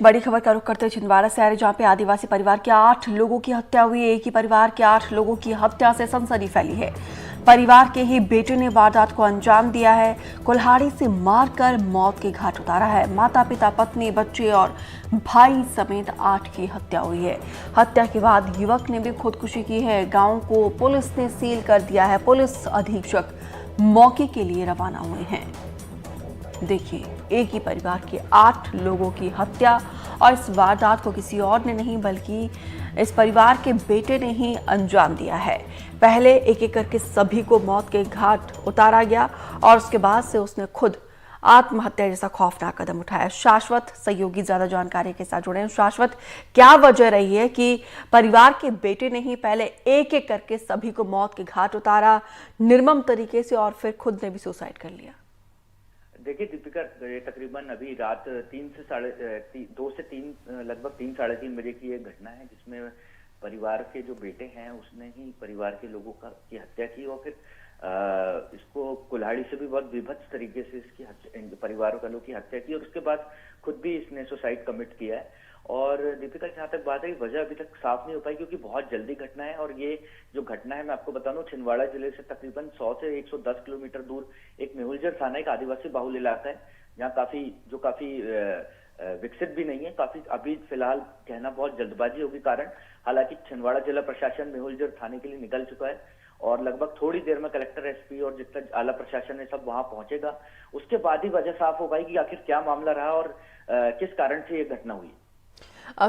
बड़ी खबर का रुख करते हुए छिंदवाड़ा से आ रही, जहां पे आदिवासी परिवार के 8 लोगों की हत्या हुई। एक ही परिवार के 8 लोगों की हत्या से सनसनी फैली है। परिवार के ही बेटे ने वारदात को अंजाम दिया है। कुल्हाड़ी से मारकर मौत के घाट उतारा है। माता पिता, पत्नी, बच्चे और भाई समेत 8 की हत्या हुई है। हत्या के बाद युवक ने भी खुदकुशी की है। गांव को पुलिस ने सील कर दिया है। पुलिस अधीक्षक मौके के लिए रवाना हुए हैं। देखिए, एक ही परिवार के 8 लोगों की हत्या, और इस वारदात को किसी और ने नहीं बल्कि इस परिवार के बेटे ने ही अंजाम दिया है। पहले एक एक करके सभी को मौत के घाट उतारा गया और उसके बाद से उसने खुद आत्महत्या जैसा खौफनाक कदम उठाया। शाश्वत सहयोगी ज्यादा जानकारी के साथ जुड़े हैं। शाश्वत, क्या वजह रही है कि परिवार के बेटे ने ही पहले एक एक करके सभी को मौत के घाट उतारा निर्मम तरीके से, और फिर खुद ने भी सुसाइड कर लिया? देखिए दीपिका, तकरीबन अभी रात 2 से 3 लगभग 3 साढ़े 3 बजे की एक घटना है, जिसमें परिवार के जो बेटे हैं उसने ही परिवार के लोगों की हत्या की और फिर इसको कुल्हाड़ी से भी बहुत विभत्स तरीके से इसकी परिवार वालों की हत्या की और उसके बाद खुद भी इसने सुसाइड कमिट किया है। और दीपिका, जहाँ तक बात है, वजह अभी तक साफ नहीं हो पाई क्योंकि बहुत जल्दी घटना है। और ये जो घटना है, मैं आपको बता दूं, छिंदवाड़ा जिले से तकरीबन 100 से 110 किलोमीटर दूर एक मेहुलजर थाना, एक आदिवासी बाहुल इलाका है, जहाँ काफी विकसित भी नहीं है। काफी अभी फिलहाल कहना बहुत जल्दबाजी होगी कारण, हालांकि छिंदवाड़ा जिला प्रशासन मेहुलजर थाने के लिए निकल चुका है और लगभग थोड़ी देर में कलेक्टर, एसपी और जितना आला प्रशासन है सब वहां पहुंचेगा। उसके बाद ही वजह साफ हो पाएगी आखिर क्या मामला रहा और किस कारण से ये घटना हुई।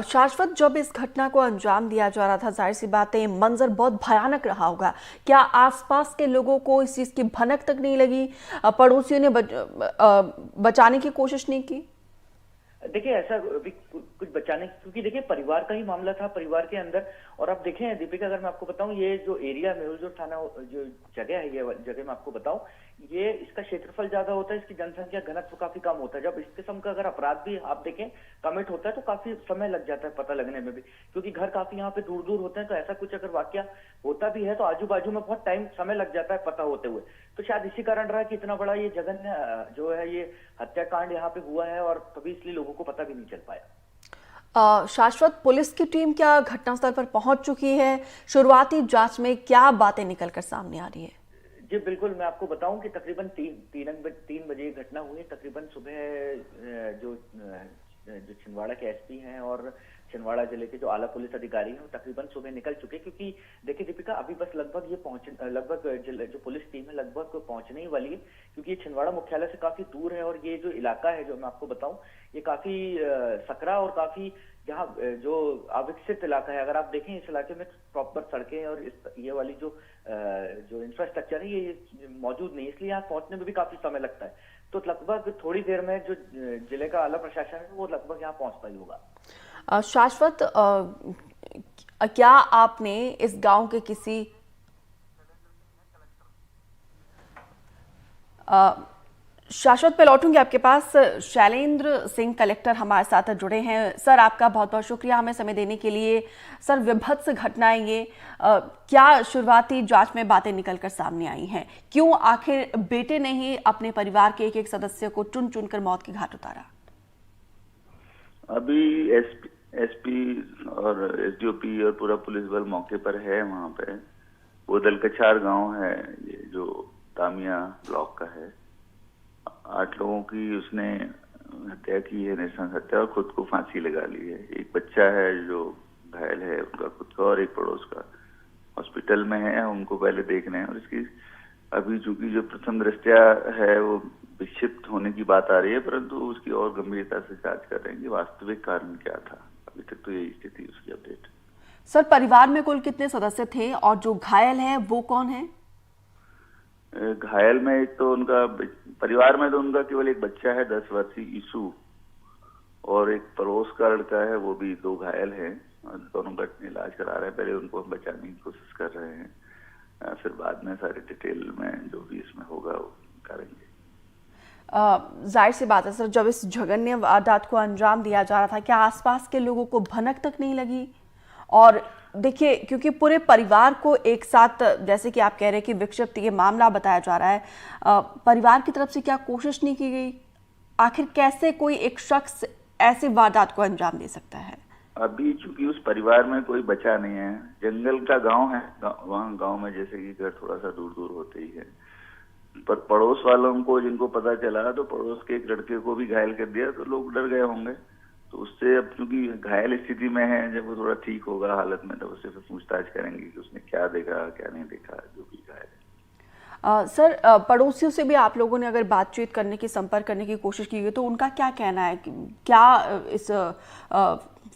शाश्वत, जब इस घटना को अंजाम दिया जा रहा था, जाहिर सी बात है मंजर बहुत भयानक रहा होगा। क्या आसपास के लोगों को इस चीज की भनक तक नहीं लगी? पड़ोसियों ने बचाने की कोशिश नहीं की? देखिए, ऐसा भी कुछ बचाने, क्योंकि देखिए परिवार का ही मामला था, परिवार के अंदर। और आप देखें दीपिका, अगर मैं आपको बताऊं, ये जो एरिया मेहुलजर थाना जो जगह है, ये जगह मैं आपको बताऊं, ये इसका क्षेत्रफल ज्यादा होता है, इसकी जनसंख्या घनत्व काफी कम होता है। जब इस किस्म का अगर अपराध भी आप देखें कमिट होता है तो काफी समय लग जाता है पता लगने में भी, क्योंकि घर काफी यहाँ पे दूर दूर होते हैं। तो ऐसा कुछ अगर वाकया होता भी है तो आजू बाजू में बहुत समय लग जाता है पता होते हुए। तो शायद इसी कारण रहा कि इतना बड़ा ये जघन्य जो है ये हत्याकांड यहाँ पे हुआ है और कभी इसलिए लोगों को पता भी नहीं चल पाया। शाश्वत, पुलिस की टीम क्या घटनास्थल पर पहुंच चुकी है? शुरुआती जांच में क्या बातें निकलकर सामने आ रही है? जी बिल्कुल, मैं आपको बताऊं कि तकरीबन 3 बजे घटना हुई। तकरीबन सुबह जो छिंदवाड़ा के एसपी हैं और छिंदवाड़ा जिले के जो आला पुलिस अधिकारी हैं, तकरीबन सुबह निकल चुके, क्योंकि देखिए दीपिका, अभी बस लगभग जो पुलिस टीम है लगभग पहुंचने ही वाली है, क्योंकि ये छिंदवाड़ा मुख्यालय से काफी दूर है। और ये जो इलाका है, जो मैं आपको बताऊं, ये काफी सकरा और काफी यहाँ जो अविकसित इलाका है। अगर आप देखें इस इलाके में प्रॉपर सड़कें और ये वाली जो इंफ्रास्ट्रक्चर है ये मौजूद नहीं, इसलिए यहाँ पहुंचने में भी काफी समय लगता है। तो लगभग थोड़ी देर में जो जिले का आला प्रशासन है वो लगभग यहाँ पहुंचता ही होगा। शाश्वत, क्या आपने इस गांव के किसी शाश्वत पे लौटूंगी आपके पास। शैलेंद्र सिंह कलेक्टर हमारे साथ जुड़े हैं। सर, आपका बहुत बहुत शुक्रिया हमें समय देने के लिए। सर, विभत्स घटनाएं ये क्या शुरुआती जांच में बातें निकलकर सामने आई हैं? क्यों आखिर बेटे ने ही अपने परिवार के एक एक सदस्य को चुन चुनकर मौत के घाट उतारा? अभी एसपी और एसडीओपी और पूरा पुलिस बल मौके पर है। वहां पे वो दलकछार गांव है, ये जो तामिया ब्लॉक का है। 8 लोगों की उसने हत्या की है, नृशंस हत्या, और खुद को फांसी लगा ली है। एक बच्चा है जो घायल है उनका खुद का, और एक पड़ोस का हॉस्पिटल में है, उनको पहले देखने हैं। और इसकी अभी चूंकि जो प्रथम दृष्टया है वो विक्षिप्त होने की बात आ रही है, परंतु उसकी और गंभीरता से जांच कर रहे हैं कि वास्तविक कारण क्या था। अभी तक तो यही स्थिति उसकी अपडेट। सर, परिवार में कुल कितने सदस्य थे और जो घायल है वो कौन है? घायल में एक तो उनका परिवार में तो उनका केवल एक बच्चा है 10 वर्षीय ईसु, और एक पड़ोस का लड़का है, वो भी 2 घायल हैं। दोनों का इलाज करा रहे हैं। पहले उनको हम बचाने की कोशिश कर रहे हैं, फिर बाद में सारे डिटेल में जो भी इसमें होगा वो करेंगे। जाहिर सी बात है सर, जब इस जघन्य वारदात को अंजाम दिया जा रहा था, क्या आसपास के लोगों को भनक तक नहीं लगी? और देखिए, क्योंकि पूरे परिवार को एक साथ, जैसे कि आप कह रहे हैं कि विक्षिप्त ये मामला बताया जा रहा है, परिवार की तरफ से क्या कोशिश नहीं की गई? आखिर कैसे कोई एक शख्स ऐसी वारदात को अंजाम दे सकता है? अभी चूंकि उस परिवार में कोई बचा नहीं है, जंगल का गांव है, वहाँ गांव में जैसे कि घर थोड़ा सा दूर दूर होते ही है, पर पड़ोस वालों को जिनको पता चला तो पड़ोस के एक लड़के को भी घायल कर दिया, तो लोग डर गए होंगे। तो उससे अब चूंकि घायल स्थिति में है, जब वो थोड़ा ठीक होगा हालत में, तो उससे फिर पूछताछ करेंगे कि उसने क्या देखा क्या नहीं देखा, जो भी घायल है। सर, पड़ोसियों से भी आप लोगों ने अगर बातचीत करने की, संपर्क करने की कोशिश की है, तो उनका क्या कहना है कि क्या इस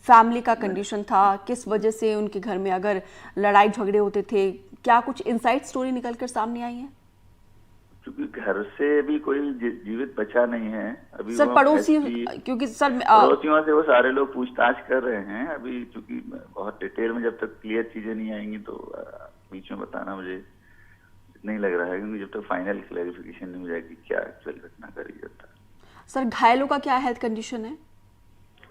फैमिली का कंडीशन था, किस वजह से उनके घर में अगर लड़ाई झगड़े होते थे, क्या कुछ इनसाइड स्टोरी निकलकर सामने आई है? क्योंकि घर से भी कोई जीवित बचा नहीं है अभी। सर पड़ोसी, क्योंकि सर पड़ोसियों से वो सारे लोग पूछताछ कर रहे हैं अभी, क्योंकि बहुत डिटेल में जब तक क्लियर चीजें नहीं आएंगी तो बीच में बताना मुझे नहीं लग रहा है, क्योंकि जब तक फाइनल क्लैरिफिकेशन नहीं हो जाएगी क्या एक्चुअल घटना का रीजन था। सर घायलों का क्या हेल्थ कंडीशन है?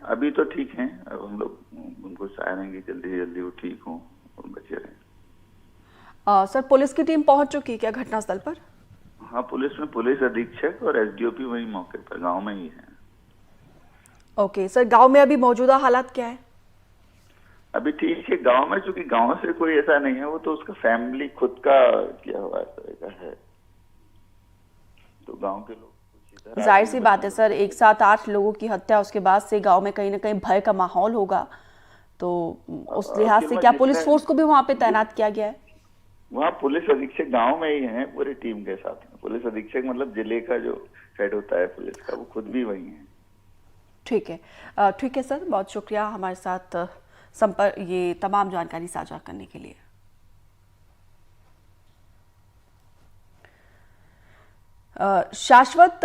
अभी तो ठीक है, अब हम लोग उनको चाहेंगे जल्दी से जल्दी वो ठीक हों और बचे रहें। सर पुलिस की टीम पहुंच चुकी है क्या घटनास्थल पर? हाँ, पुलिस में पुलिस अधीक्षक और एसडीओपी वही मौके पर गांव में ही है। ओके सर, गांव में अभी मौजूदा हालात क्या है? अभी ठीक है गांव में, चूंकि गांव से कोई ऐसा नहीं है, वो तो उसका फैमिली खुद का किया हुआ है, तो गांव के लोग जाहिर सी बात है सर, एक साथ 8 लोगों की हत्या, उसके बाद से गांव में कहीं ना कहीं भय का माहौल होगा, तो उस लिहाज से क्या पुलिस फोर्स को भी वहां पे तैनात किया गया है? वहाँ पुलिस अधीक्षक गांव में ही है पूरी टीम के साथ में। पुलिस अधीक्षक मतलब जिले का जो हेड होता है पुलिस का, वो खुद भी वही है। ठीक है सर, बहुत शुक्रिया हमारे साथ संपर्क, ये तमाम जानकारी साझा करने के लिए। शाश्वत,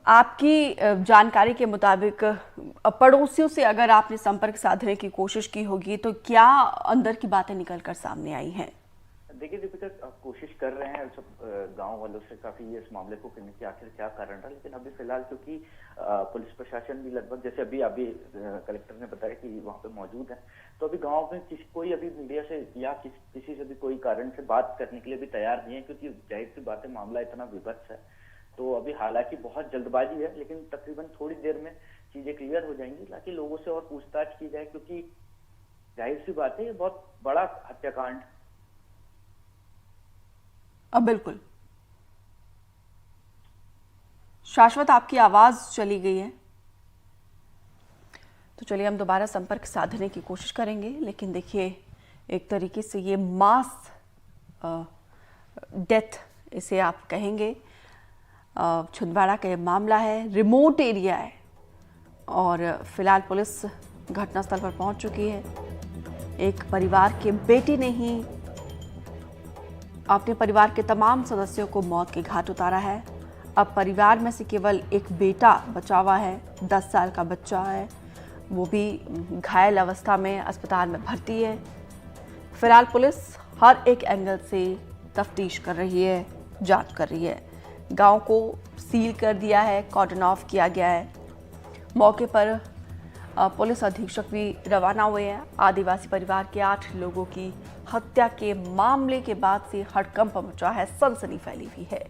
आपकी जानकारी के मुताबिक पड़ोसियों से अगर आपने संपर्क साधने की कोशिश की होगी तो क्या अंदर की बातें निकलकर सामने आई हैं? देखिए दीपिका, कोशिश कर रहे हैं सब गांव वालों से काफी इस मामले को करने की आखिर क्या कारण रहा, लेकिन अभी फिलहाल क्योंकि पुलिस प्रशासन भी लगभग जैसे अभी कलेक्टर ने बताया कि वहां पे मौजूद है, तो अभी गांव में कोई अभी मीडिया से या किसी से भी कोई कारण से बात करने के लिए भी तैयार नहीं है, क्योंकि जाहिर सी बात है मामला इतना विभत्स है। तो अभी हालांकि बहुत जल्दबाजी है, लेकिन तकरीबन थोड़ी देर में चीजें क्लियर हो जाएंगी, ताकि लोगों से और पूछताछ की जाए, क्योंकि जाहिर सी बात है ये बहुत बड़ा हत्याकांड। बिल्कुल। शाश्वत, आपकी आवाज चली गई है, तो चलिए हम दोबारा संपर्क साधने की कोशिश करेंगे, लेकिन देखिए एक तरीके से ये मास डेथ इसे आप कहेंगे, छिंदवाड़ा का ये मामला है, रिमोट एरिया है और फिलहाल पुलिस घटनास्थल पर पहुंच चुकी है। एक परिवार के बेटे ने ही अपने परिवार के तमाम सदस्यों को मौत के घाट उतारा है। अब परिवार में से केवल एक बेटा बचा हुआ है, 10 साल का बच्चा है, वो भी घायल अवस्था में अस्पताल में भर्ती है। फिलहाल पुलिस हर एक एंगल से तफ्तीश कर रही है, जांच कर रही है। गांव को सील कर दिया है, कॉर्डन ऑफ किया गया है। मौके पर पुलिस अधीक्षक भी रवाना हुए हैं। आदिवासी परिवार के 8 लोगों की हत्या के मामले के बाद से हड़कंप मचा है, सनसनी फैली हुई है।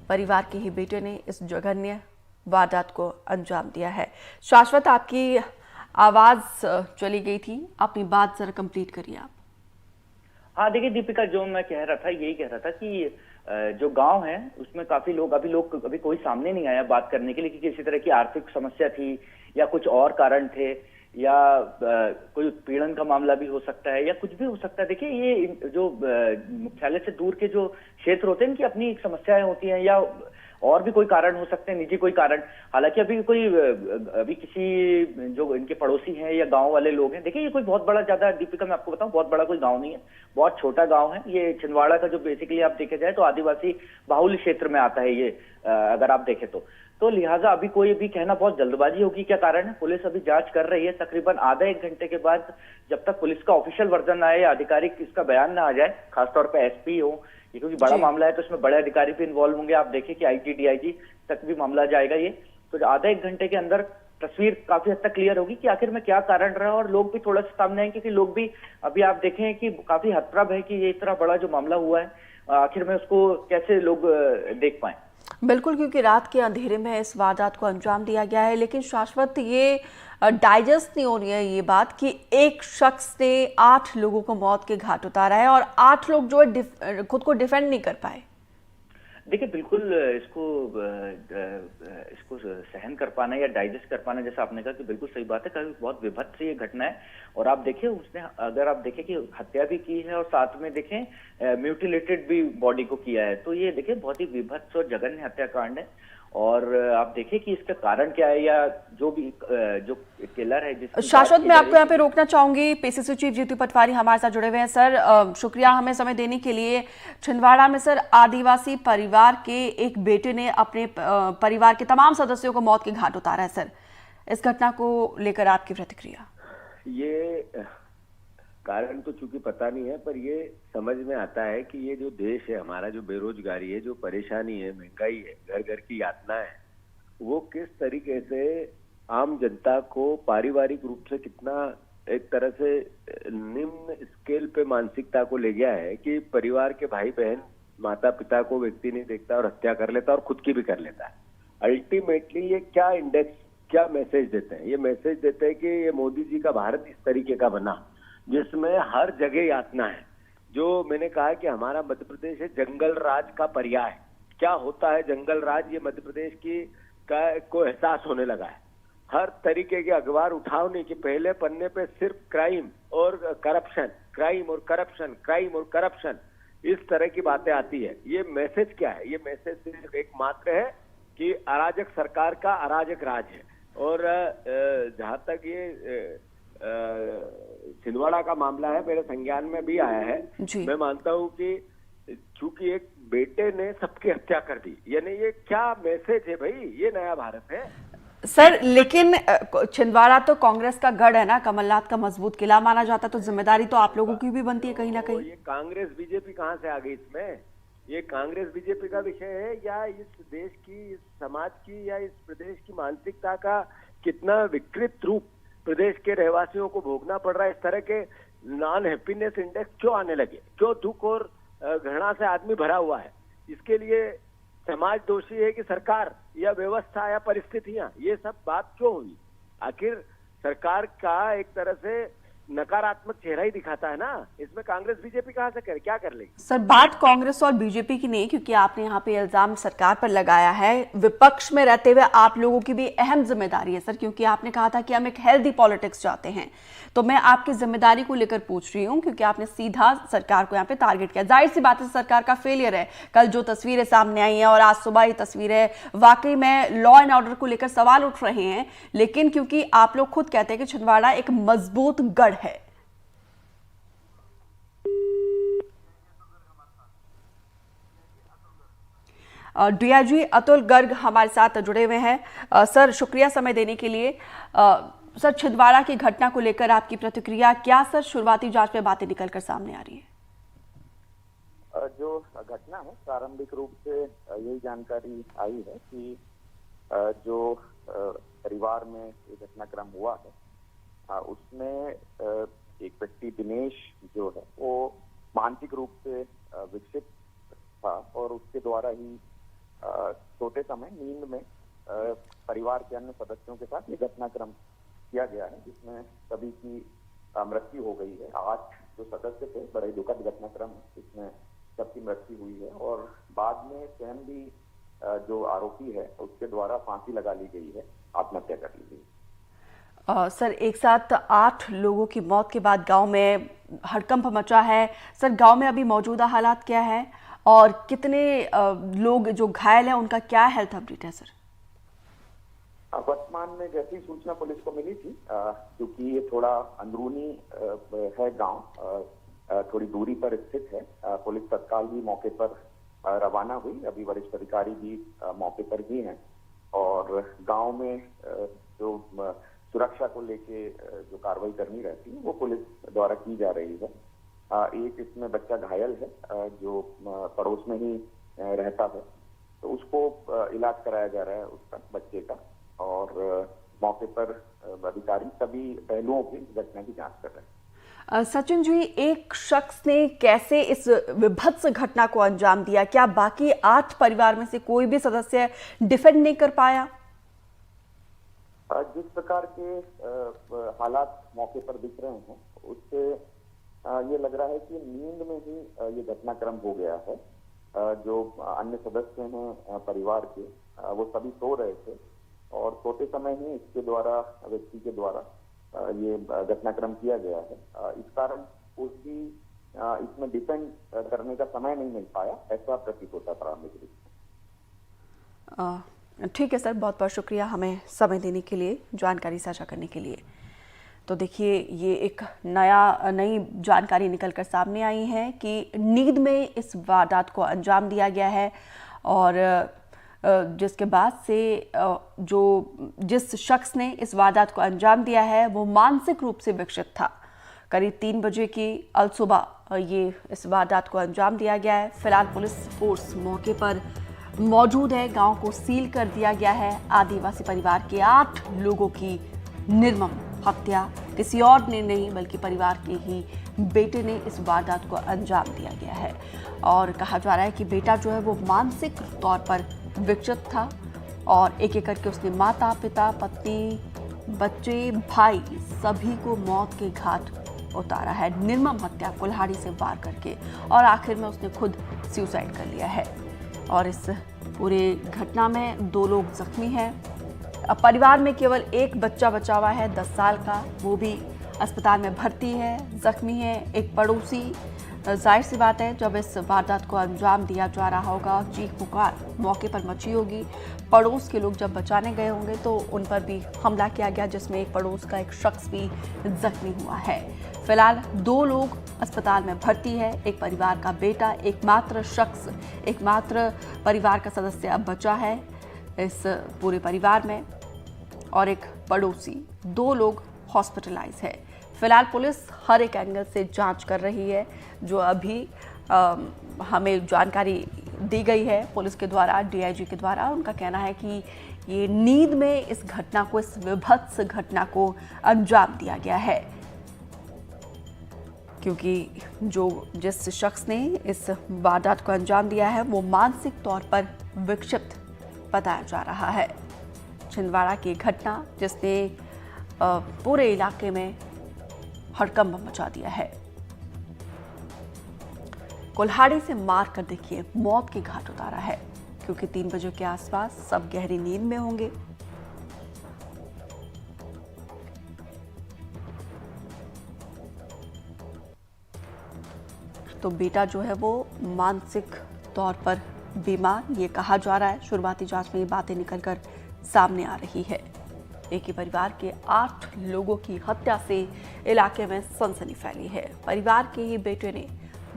परिवार के ही बेटे ने इस जघन्य वारदात को अंजाम दिया है। शाश्वत, आपकी आवाज चली गई थी, अपनी बात जरा कंप्लीट करिए आप। हाँ देखिए दीपिका, जो मैं कह रहा था यही कह रहा था कि जो गांव है उसमें काफी लोग अभी कोई सामने नहीं आया बात करने के लिए कि किसी तरह की आर्थिक समस्या थी या कुछ और कारण थे या कोई उत्पीड़न का मामला भी हो सकता है या कुछ भी हो सकता है। देखिए ये जो मुख्यालय से दूर के जो क्षेत्र होते हैं इनकी अपनी एक समस्याएं होती हैं या और भी कोई कारण हो सकते हैं, निजी कोई कारण। हालांकि अभी किसी जो इनके पड़ोसी हैं या गांव वाले लोग हैं, देखिए ये कोई बहुत बड़ा, ज्यादा दीपिका मैं आपको बताऊं, बहुत बड़ा कोई गांव नहीं है, बहुत छोटा गांव है ये छिंदवाड़ा का। जो बेसिकली आप देखे जाए तो आदिवासी बाहुल्य क्षेत्र में आता है ये, अगर आप देखें तो लिहाजा अभी कोई भी कहना बहुत जल्दबाजी होगी क्या कारण है। पुलिस अभी जांच कर रही है। तकरीबन आधा 1 घंटे के बाद जब तक पुलिस का ऑफिशियल वर्जन आए या आधिकारिक इसका बयान ना आ जाए, खासतौर पर एसपी हो, ये क्योंकि बड़ा मामला है तो इसमें बड़े अधिकारी भी इन्वॉल्व होंगे। आप देखिए कि आईजी डीआईजी तक भी मामला जाएगा ये, तो आधा 1 घंटे के अंदर तस्वीर काफी हद तक क्लियर होगी कि आखिर में क्या कारण रहा, और लोग भी थोड़ा सा सामने आएंगे क्योंकि लोग भी अभी आप देखें कि काफी हतप्रभ है कि ये इतना बड़ा जो मामला हुआ है आखिर में उसको कैसे लोग देख पाए। बिल्कुल, क्योंकि रात के अंधेरे में इस वारदात को अंजाम दिया गया है, लेकिन शाश्वत ये डाइजेस्ट नहीं हो रही है ये बात कि एक शख्स ने 8 लोगों को मौत के घाट उतारा है और 8 लोग जो है खुद को डिफेंड नहीं कर पाए। देखिए बिल्कुल इसको सहन कर पाना या डाइजेस्ट कर पाना, जैसा आपने कहा कि बिल्कुल सही बात है, कभी बहुत विभत्स ये घटना है। और आप देखिए उसने, अगर आप देखें कि हत्या भी की है और साथ में देखें म्यूटिलेटेड भी बॉडी को किया है, तो ये देखिए बहुत ही विभत्स और जघन्य हत्याकांड है। और आप देखिए कि इसका कारण क्या है, या जो भी जो किलर है जिस शाश्वत, मैं आपको यहाँ पे रोकना चाहूंगी। पीसीसी चीफ जीतू पटवारी हमारे साथ जुड़े हुए हैं। सर शुक्रिया हमें समय देने के लिए। छिंदवाड़ा में सर आदिवासी परिवार के एक बेटे ने अपने परिवार के तमाम सदस्यों को मौत के घाट उतारा है। सर, इस घटना को लेकर आपकी प्रतिक्रिया? ये कारण तो चूंकि पता नहीं है, पर ये समझ में आता है कि ये जो देश है हमारा, जो बेरोजगारी है, जो परेशानी है, महंगाई है, घर घर की यातना है, वो किस तरीके से आम जनता को पारिवारिक रूप से कितना एक तरह से निम्न स्केल पे मानसिकता को ले गया है कि परिवार के भाई बहन माता पिता को व्यक्ति नहीं देखता और हत्या कर लेता और खुद की भी कर लेता है। अल्टीमेटली ये क्या इंडेक्स, क्या मैसेज देते हैं? ये मैसेज देते हैं कि ये मोदी जी का भारत इस तरीके का बना जिसमें हर जगह यातना है। जो मैंने कहा कि हमारा मध्य प्रदेश है जंगल राज का पर्याय। क्या होता है जंगल राज, ये मध्य प्रदेश की को एहसास होने लगा है। हर तरीके के अखबार उठाओ नहीं कि पहले पन्ने पे सिर्फ क्राइम और करप्शन, क्राइम और करप्शन, क्राइम और करप्शन, इस तरह की बातें आती है। ये मैसेज क्या है? ये मैसेज सिर्फ एक मात्र है कि अराजक सरकार का अराजक राज है। और जहां तक ये छिंदवाड़ा का मामला है, मेरे संज्ञान में भी आया है। मैं मानता हूं कि चूंकि एक बेटे ने सबकी हत्या कर दी, यानी ये क्या मैसेज है भाई? ये नया भारत है सर। लेकिन छिंदवाड़ा तो कांग्रेस का गढ़ है ना, कमलनाथ का मजबूत किला माना जाता है, तो जिम्मेदारी तो आप लोगों की भी बनती है कहीं ना कहीं। ये कांग्रेस बीजेपी कहाँ से आ गई इसमें? ये कांग्रेस बीजेपी का विषय है या इस देश की, इस समाज की, या इस प्रदेश की मानसिकता का कितना विकृत रूप प्रदेश के रहवासियों को भोगना पड़ रहा है? इस तरह के नॉन हैप्पीनेस इंडेक्स क्यों आने लगे? क्यों दुख और घृणा से आदमी भरा हुआ है? इसके लिए समाज दोषी है कि सरकार या व्यवस्था या परिस्थितियां? ये सब बात क्यों हुई? आखिर सरकार का एक तरह से नकारात्मक चेहरा ही दिखाता है ना। इसमें कांग्रेस बीजेपी कहां से करे, क्या कर लेगी? सर, बात कांग्रेस और बीजेपी की नहीं, क्योंकि आपने यहाँ पे इल्जाम सरकार पर लगाया है। विपक्ष में रहते हुए आप लोगों की भी अहम जिम्मेदारी है सर, क्योंकि आपने कहा था कि हम एक हेल्दी पॉलिटिक्स चाहते हैं। तो मैं आपकी जिम्मेदारी को लेकर पूछ रही हूँ, क्योंकि आपने सीधा सरकार को यहाँ पे टारगेट किया। जाहिर सी बात है सरकार का फेलियर है। कल जो तस्वीरें सामने आई हैं और आज सुबह ये तस्वीरें, वाकई में लॉ एंड ऑर्डर को लेकर सवाल उठ रहे हैं। लेकिन क्योंकि आप लोग खुद कहते हैं कि छिंदवाड़ा एक मजबूत गढ़ है। डीआईजी अतुल गर्ग हमारे साथ जुड़े हुए हैं। सर, शुक्रिया समय देने के लिए। सर, छिंदवाड़ा की घटना को लेकर आपकी प्रतिक्रिया क्या? सर, शुरुआती जांच में बातें निकलकर सामने आ रही है। जो घटना है, प्रारंभिक रूप से यही जानकारी आई है कि जो परिवार में ये घटनाक्रम हुआ है, उसमें एक व्यक्ति दिनेश जो है वो मानसिक रूप से विकसित था और उसके द्वारा ही छोटे समय नींद में परिवार के अन्य सदस्यों के साथ ये घटनाक्रम किया गया है, जिसमें सभी की मृत्यु हो गई है। 8 जो सदस्य थे, बड़े दुखद घटनाक्रम, इसमें सबकी मृत्यु हुई है और बाद में स्वयं भी जो आरोपी है उसके द्वारा फांसी लगा ली गई है, आत्महत्या कर ली गई। सर, एक साथ 8 लोगों की मौत के बाद गांव में हड़कंप मचा है। सर, गांव में अभी मौजूदा हालात क्या है और कितने लोग जो घायल हैं उनका क्या हेल्थ अपडेट है? सर, वर्तमान में जैसी सूचना पुलिस को मिली थी, क्योंकि ये थोड़ा अंदरूनी है गांव, थोड़ी दूरी पर स्थित है, पुलिस तत्काल भी मौके पर रवाना हुई। अभी वरिष्ठ अधिकारी भी मौके पर ही हैं और गांव में जो सुरक्षा को लेके जो कार्रवाई करनी रहती है वो पुलिस द्वारा की जा रही है। एक इसमें बच्चा घायल है जो पड़ोस में ही रहता है, तो उसको इलाज कराया जा रहा है उसका, बच्चे का, और मौके पर अधिकारी सभी पहलुओं की घटना की जांच कर रहे हैं। सचिन जी, एक शख्स ने कैसे इस विभत्स घटना को अंजाम दिया? क्या बाकी 8 परिवार में से कोई भी सदस्य डिफेंड नहीं कर पाया? जिस प्रकार के हालात मौके पर दिख रहे हैं उससे ये लग रहा है कि नींद में ही ये घटनाक्रम हो गया है। जो अन्य सदस्य हैं परिवार के, वो सभी सो रहे थे और सोते समय ही इसके द्वारा, व्यक्ति के द्वारा ये घटनाक्रम किया गया है। इस कारण उसकी इसमें डिफेंड करने का समय नहीं मिल पाया, ऐसा प्रतीत होता प्रारंभिक रूप से। ठीक है सर, बहुत बहुत शुक्रिया हमें समय देने के लिए, जानकारी साझा करने के लिए। तो देखिए, ये एक नई जानकारी निकलकर सामने आई है कि नींद में इस वारदात को अंजाम दिया गया है और जिसके बाद से जिस शख्स ने इस वारदात को अंजाम दिया है वो मानसिक रूप से विकसित था। करीब 3 बजे की अलसुबह ये इस वारदात को अंजाम दिया गया है। फिलहाल पुलिस फोर्स मौके पर मौजूद है, गांव को सील कर दिया गया है। आदिवासी परिवार के 8 लोगों की निर्मम हत्या किसी और ने नहीं बल्कि परिवार के ही बेटे ने इस वारदात को अंजाम दिया गया है। और कहा जा रहा है कि बेटा जो है वो मानसिक तौर पर विकसित था और एक एक करके उसने माता, पिता, पत्नी, बच्चे, भाई सभी को मौत के घाट उतारा है। निर्मम हत्या कुल्हाड़ी से वार करके, और आखिर में उसने खुद सुसाइड कर लिया है। और इस पूरे घटना में 2 लोग जख्मी हैं। परिवार में केवल एक बच्चा बचा हुआ है 10 साल का, वो भी अस्पताल में भर्ती है, जख्मी है। एक पड़ोसी, जाहिर सी बात है जब इस वारदात को अंजाम दिया जा रहा होगा चीख पुकार मौके पर मची होगी। पड़ोस के लोग जब बचाने गए होंगे तो उन पर भी हमला किया गया, जिसमें एक पड़ोस का एक शख्स भी जख्मी हुआ है। फिलहाल 2 लोग अस्पताल में भर्ती है। एक परिवार का बेटा, एकमात्र शख्स, एकमात्र परिवार का सदस्य अब बचा है इस पूरे परिवार में, और एक पड़ोसी। 2 लोग हॉस्पिटलाइज है। फिलहाल पुलिस हर एक एंगल से जांच कर रही है। जो अभी हमें जानकारी दी गई है पुलिस के द्वारा, डीआईजी के द्वारा, उनका कहना है कि ये नींद में इस घटना को, इस विभत्स घटना को अंजाम दिया गया है, क्योंकि जिस शख्स ने इस वारदात को अंजाम दिया है वो मानसिक तौर पर विकसित बताया जा रहा है। छिंदवाड़ा की घटना जिसने पूरे इलाके में हड़कंप मचा दिया है। कुल्हाड़ी से मार कर देखिए मौत के घाट उतारा है, क्योंकि 3 बजे के आसपास सब गहरी नींद में होंगे। तो बेटा जो है वो मानसिक तौर पर बीमार, ये कहा जा रहा है। शुरुआती जांच में ये बातें निकलकर सामने आ रही है। एक ही परिवार के 8 लोगों की हत्या से इलाके में सनसनी फैली है। परिवार के ही बेटे ने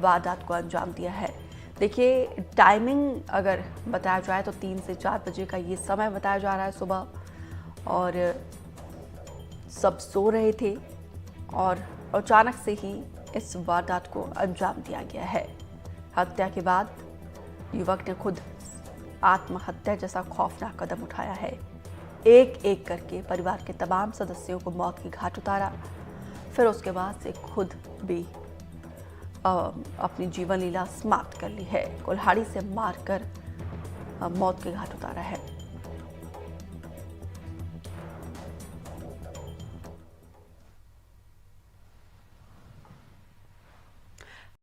वारदात को अंजाम दिया है। देखिए, टाइमिंग अगर बताया जाए तो 3 से 4 बजे का ये समय बताया जा रहा है सुबह, और सब सो रहे थे और अचानक से ही इस वारदात को अंजाम दिया गया है। हत्या के बाद युवक ने खुद आत्महत्या जैसा खौफनाक कदम उठाया है। एक एक करके परिवार के तमाम सदस्यों को मौत की घाट उतारा, फिर उसके बाद से खुद भी अपनी जीवन लीला समाप्त कर ली है। कुल्हाड़ी से मारकर मौत के घाट उतारा है।